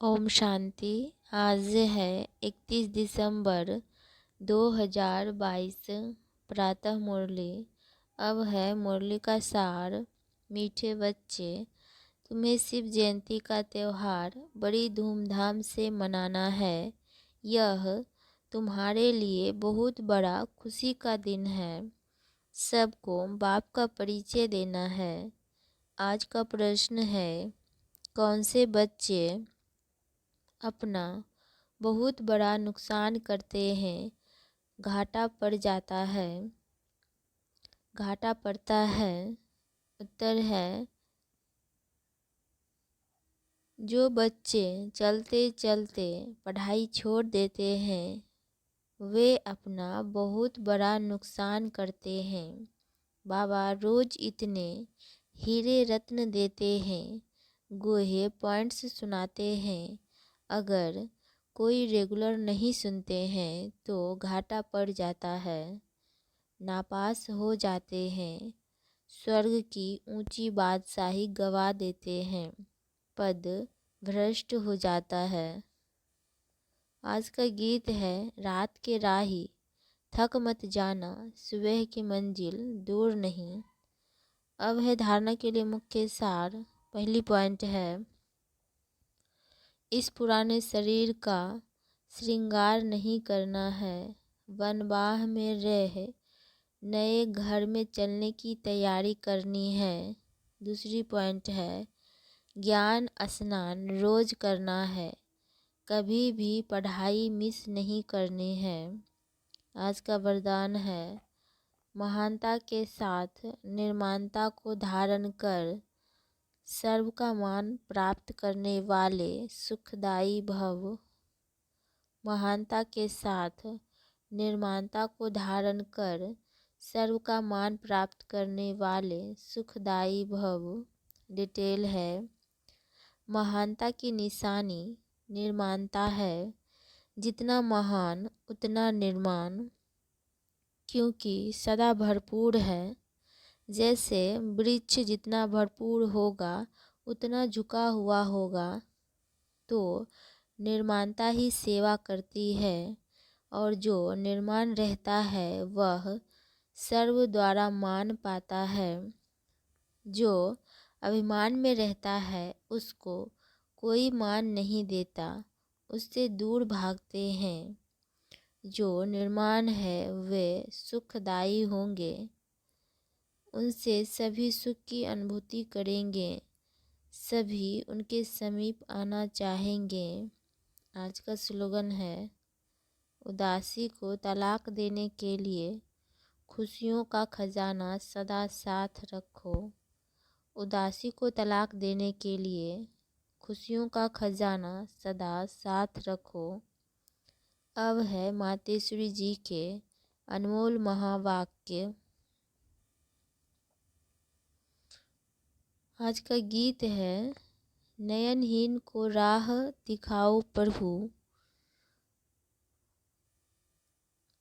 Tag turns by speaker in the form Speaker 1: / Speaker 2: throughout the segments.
Speaker 1: ओम शांति। आज है 31 दिसंबर 2022। प्रातः मुरली। अब है मुरली का सार। मीठे बच्चे, तुम्हें शिव जयंती का त्यौहार बड़ी धूमधाम से मनाना है। यह तुम्हारे लिए बहुत बड़ा खुशी का दिन है। सबको बाप का परिचय देना है। आज का प्रश्न है, कौन से बच्चे अपना बहुत बड़ा नुकसान करते हैं, घाटा पड़ जाता है, घाटा पड़ता है। उत्तर है, जो बच्चे चलते चलते पढ़ाई छोड़ देते हैं वे अपना बहुत बड़ा नुकसान करते हैं। बाबा रोज इतने हीरे रत्न देते हैं, गोहे पॉइंट्स सुनाते हैं। अगर कोई रेगुलर नहीं सुनते हैं तो घाटा पड़ जाता है, नापास हो जाते हैं, स्वर्ग की ऊंची बादशाही गवा देते हैं, पद भ्रष्ट हो जाता है। आज का गीत है, रात के राही थक मत जाना, सुबह की मंजिल दूर नहीं। अब है धारणा के लिए मुख्य सार। पहली पॉइंट है, इस पुराने शरीर का श्रृंगार नहीं करना है, वनवाह में रह नए घर में चलने की तैयारी करनी है। दूसरी पॉइंट है, ज्ञान स्नान रोज करना है, कभी भी पढ़ाई मिस नहीं करनी है। आज का वरदान है, महानता के साथ निर्माणता को धारण कर सर्व का मान प्राप्त करने वाले सुखदायी भव। महानता के साथ निर्माणता को धारण कर सर्व का मान प्राप्त करने वाले सुखदायी भव। डिटेल है, महानता की निशानी निर्माणता है, जितना महान उतना निर्माण, क्योंकि सदा भरपूर है। जैसे वृक्ष जितना भरपूर होगा उतना झुका हुआ होगा, तो निर्माणता ही सेवा करती है, और जो निर्माण रहता है वह सर्व द्वारा मान पाता है। जो अभिमान में रहता है उसको कोई मान नहीं देता, उससे दूर भागते हैं। जो निर्माण है वे सुखदायी होंगे, उनसे सभी सुख की अनुभूति करेंगे, सभी उनके समीप आना चाहेंगे। आज का स्लोगन है, उदासी को तलाक देने के लिए खुशियों का खजाना सदा साथ रखो। उदासी को तलाक देने के लिए खुशियों का खजाना सदा साथ रखो। अब है मातेश्वरी जी के अनमोल महावाक्य। आज का गीत है, नयनहीन को राह दिखाओ प्रभु।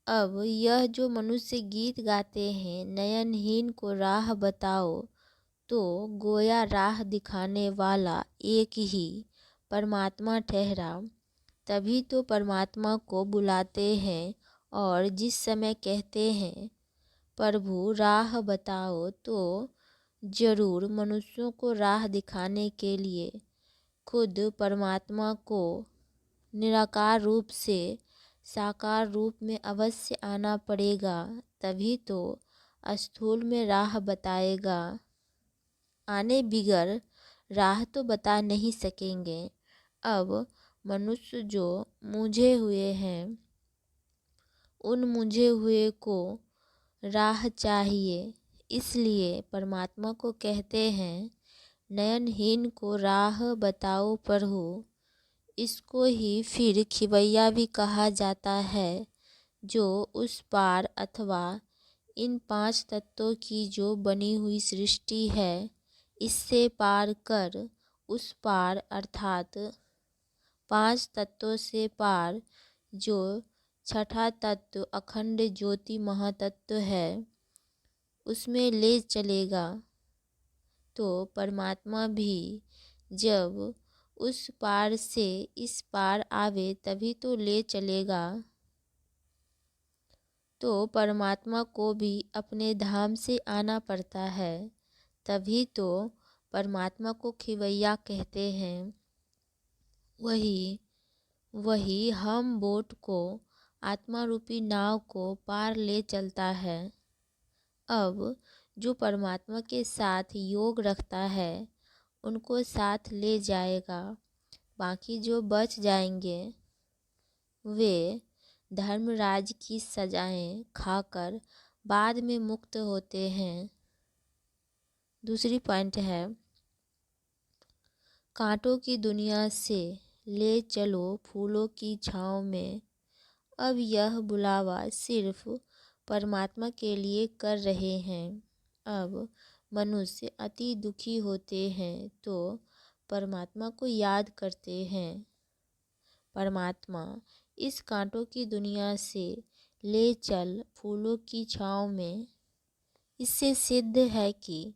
Speaker 1: अब यह जो मनुष्य गीत गाते हैं, नयनहीन को राह बताओ, तो गोया राह दिखाने वाला एक ही परमात्मा ठहरा। तभी तो परमात्मा को बुलाते हैं, और जिस समय कहते हैं प्रभु राह बताओ, तो जरूर मनुष्यों को राह दिखाने के लिए खुद परमात्मा को निराकार रूप से साकार रूप में अवश्य आना पड़ेगा, तभी तो स्थूल में राह बताएगा। आने बिगर राह तो बता नहीं सकेंगे। अब मनुष्य जो मूझे हुए हैं, उन मूझे हुए को राह चाहिए, इसलिए परमात्मा को कहते हैं, नयनहीन को राह बताओ प्रभु। इसको ही फिर खिवैया भी कहा जाता है, जो उस पार अथवा इन 5 तत्वों की जो बनी हुई सृष्टि है, इससे पार कर उस पार, अर्थात 5 तत्वों से पार जो छठा तत्व अखंड ज्योति महातत्व है, उसमें ले चलेगा। तो परमात्मा भी जब उस पार से इस पार आवे तभी तो ले चलेगा। तो परमात्मा को भी अपने धाम से आना पड़ता है, तभी तो परमात्मा को खिवैया कहते हैं। वही हम बोट को, आत्मा रूपी नाव को पार ले चलता है। अब जो परमात्मा के साथ योग रखता है उनको साथ ले जाएगा। बाकी जो बच जाएंगे वे धर्मराज की सजाएं खाकर बाद में मुक्त होते हैं। दूसरी पॉइंट है, कांटों की दुनिया से ले चलो फूलों की छाँव में। अब यह बुलावा सिर्फ परमात्मा के लिए कर रहे हैं। अब मनुष्य अति दुखी होते हैं तो परमात्मा को याद करते हैं। परमात्मा इस कांटों की दुनिया से ले चल फूलों की छाँव में। इससे सिद्ध है कि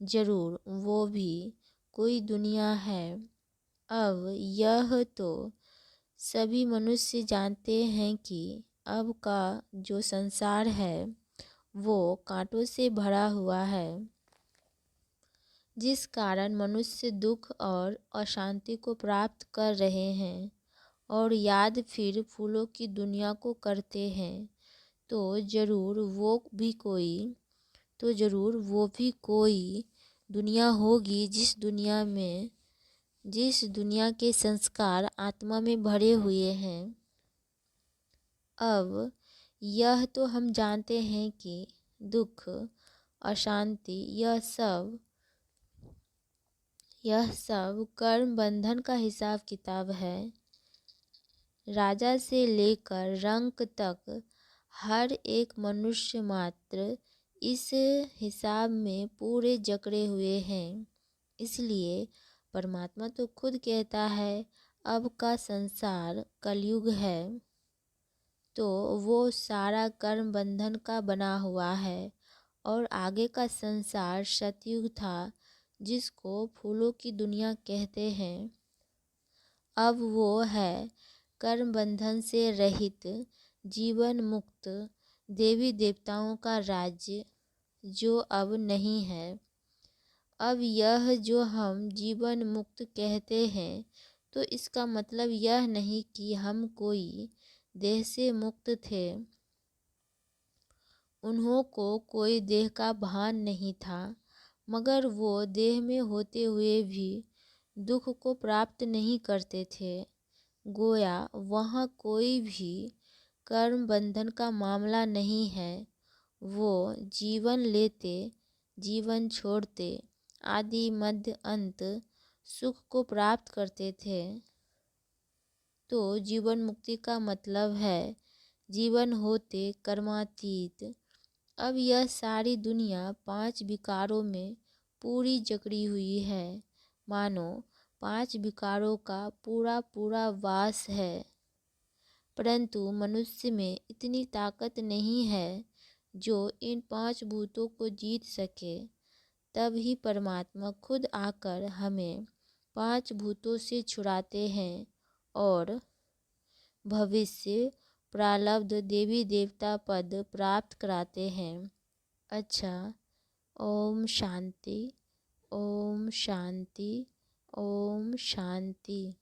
Speaker 1: जरूर वो भी कोई दुनिया है। अब यह तो सभी मनुष्य जानते हैं कि अब का जो संसार है वो कांटों से भरा हुआ है, जिस कारण मनुष्य दुख और अशांति को प्राप्त कर रहे हैं और याद फिर फूलों की दुनिया को करते हैं। तो जरूर वो भी कोई दुनिया होगी जिस दुनिया के संस्कार आत्मा में भरे हुए हैं। अब यह तो हम जानते हैं कि दुख, अशांति यह सब कर्म बंधन का हिसाब किताब है। राजा से लेकर रंक तक हर एक मनुष्य मात्र इस हिसाब में पूरे जकड़े हुए हैं। इसलिए परमात्मा तो खुद कहता है अब का संसार कलयुग है, तो वो सारा कर्म बंधन का बना हुआ है। और आगे का संसार सतयुग था, जिसको फूलों की दुनिया कहते हैं। अब वो है कर्म बंधन से रहित, जीवन मुक्त देवी देवताओं का राज्य, जो अब नहीं है। अब यह जो हम जीवन मुक्त कहते हैं, तो इसका मतलब यह नहीं कि हम कोई देह से मुक्त थे। उन्हों को कोई देह का भान नहीं था, मगर वो देह में होते हुए भी दुख को प्राप्त नहीं करते थे। गोया वहाँ कोई भी कर्म बंधन का मामला नहीं है। वो जीवन लेते, जीवन छोड़ते, आदि मध्य अंत सुख को प्राप्त करते थे। तो जीवन मुक्ति का मतलब है जीवन होते कर्मातीत। अब यह सारी दुनिया 5 विकारों में पूरी जकड़ी हुई है, मानो 5 विकारों का पूरा वास है। परंतु मनुष्य में इतनी ताकत नहीं है जो इन 5 भूतों को जीत सके। तब ही परमात्मा खुद आकर हमें 5 भूतों से छुड़ाते हैं और भविष्य प्रारब्ध देवी देवता पद प्राप्त कराते हैं। अच्छा, ओम शांति, ओम शांति, ओम शांति।